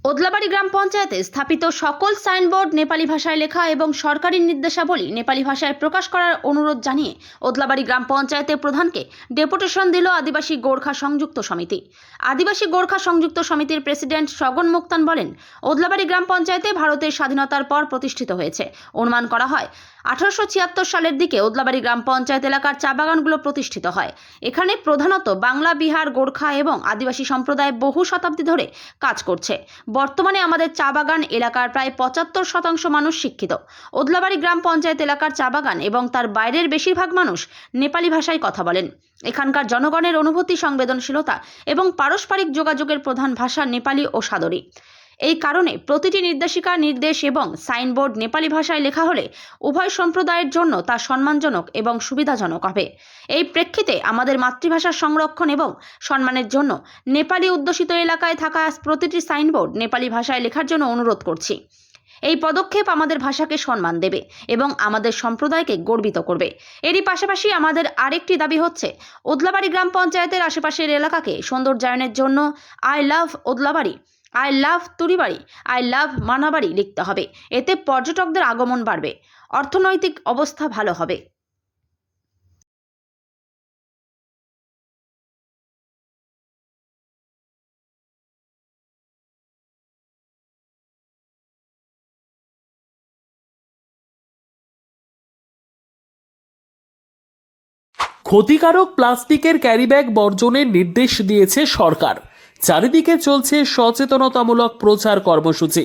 ওদলাবাড়ি গ্রাম পঞ্চায়েতে স্থাপিত সকল সাইনবোর্ড নেপালি ভাষায় লেখা এবং সরকারি নির্দেশাবলী নেপালি ভাষায় প্রকাশ করার অনুরোধ জানিয়ে ওদলাবাড়ি গ্রাম পঞ্চায়েতের প্রধানকে ডেপুটেশন দিল আদিবাসী গোর্খা সংযুক্ত সমিতি। আদিবাসী গোর্খা সংযুক্ত সমিতির প্রেসিডেন্ট সগন মুক্তান বলেন, ওদলাবাড়ি গ্রাম পঞ্চায়েতে ভারতের স্বাধীনতার পর প্রতিষ্ঠিত হয়েছে। অনুমান করা হয় 1876 সালের দিকে ওদলাবাড়ি গ্রাম পঞ্চায়েত এলাকার চা বাগানগুলো প্রতিষ্ঠিত হয়। এখানে প্রধানত বাংলা, বিহার, গোর্খা এবং আদিবাসী সম্প্রদায় বহু শতাব্দী ধরে কাজ করছে। বর্তমানে আমাদের চা বাগান এলাকার প্রায় 75% মানুষ শিক্ষিত। ওদলাবাড়ি গ্রাম পঞ্চায়েত এলাকার চা বাগান এবং তার বাইরের বেশিরভাগ মানুষ নেপালি ভাষায় কথা বলেন। এখানকার জনগণের অনুভূতি, সংবেদনশীলতা এবং পারস্পরিক যোগাযোগের প্রধান ভাষা নেপালি ও সাদরি। এই কারণে প্রতিটি নির্দেশিকা, নির্দেশ এবং সাইনবোর্ড নেপালি ভাষায় লেখা হলে উভয় সম্প্রদায়ের জন্য তা সম্মানজনক এবং সুবিধাজনক হবে। এই প্রেক্ষিতে আমাদের মাতৃভাষার সংরক্ষণ এবং সম্মানের জন্য নেপালি অধ্যুষিত এলাকায় থাকা প্রতিটি সাইনবোর্ড নেপালি ভাষায় লেখার জন্য অনুরোধ করছি। এই পদক্ষেপ আমাদের ভাষাকে সম্মান দেবে এবং আমাদের সম্প্রদায়কে গর্বিত করবে। এরই পাশাপাশি আমাদের আরেকটি দাবি হচ্ছে, ওদলাবাড়ি গ্রাম পঞ্চায়েতের আশেপাশের এলাকাকে সৌন্দর্যায়নের জন্য I love Odlabari, I love Turibari, I love Manabari লিখতে হবে। এতে পর্যটকদের আগমন বাড়বে, অর্থনৈতিক অবস্থা ভালো হবে। ক্ষতিকারক প্লাস্টিকের ক্যারিব্যাগ বর্জনের নির্দেশ দিয়েছে সরকার। চারিদিকে চলছে সচেতনতামূলক প্রচার কর্মসূচি।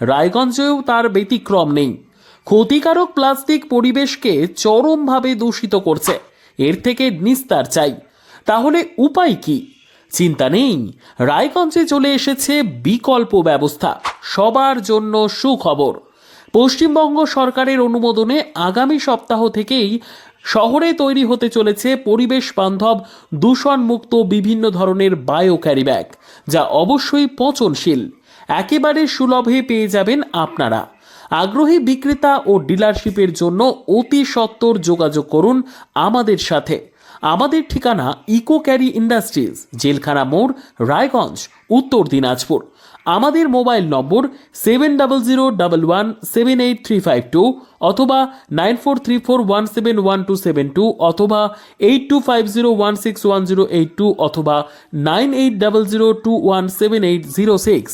রায়গঞ্জেও তার ব্যতিক্রম নেই। ক্ষতিকারক প্লাস্টিক পরিবেশকে চরমভাবে দূষিত করছে। এর থেকে নিস্তার চাই। তাহলে উপায় কি? চিন্তা নেই, রায়গঞ্জে চলে এসেছে বিকল্প ব্যবস্থা। সবার জন্য সুখবর। পশ্চিমবঙ্গ সরকারের অনুমোদনে আগামী সপ্তাহ থেকেই শহরে তৈরি হতে চলেছে পরিবেশ বান্ধব, দূষণমুক্ত বিভিন্ন ধরনের বায়ো ক্যারিব্যাগ, যা অবশ্যই পচনশীল। একেবারে সুলভে পেয়ে যাবেন আপনারা। আগ্রহী বিক্রেতা ও ডিলারশিপের জন্য অতি সত্বর যোগাযোগ করুন আমাদের সাথে। আমাদের ঠিকানা ইকো ক্যারি ইন্ডাস্ট্রিজ, জেলখানা মোড়, রায়গঞ্জ, উত্তর দিনাজপুর। আমাদের মোবাইল নম্বর 7001178352 অথবা 9434171272 অথবা 8250161082 অথবা 9800217806।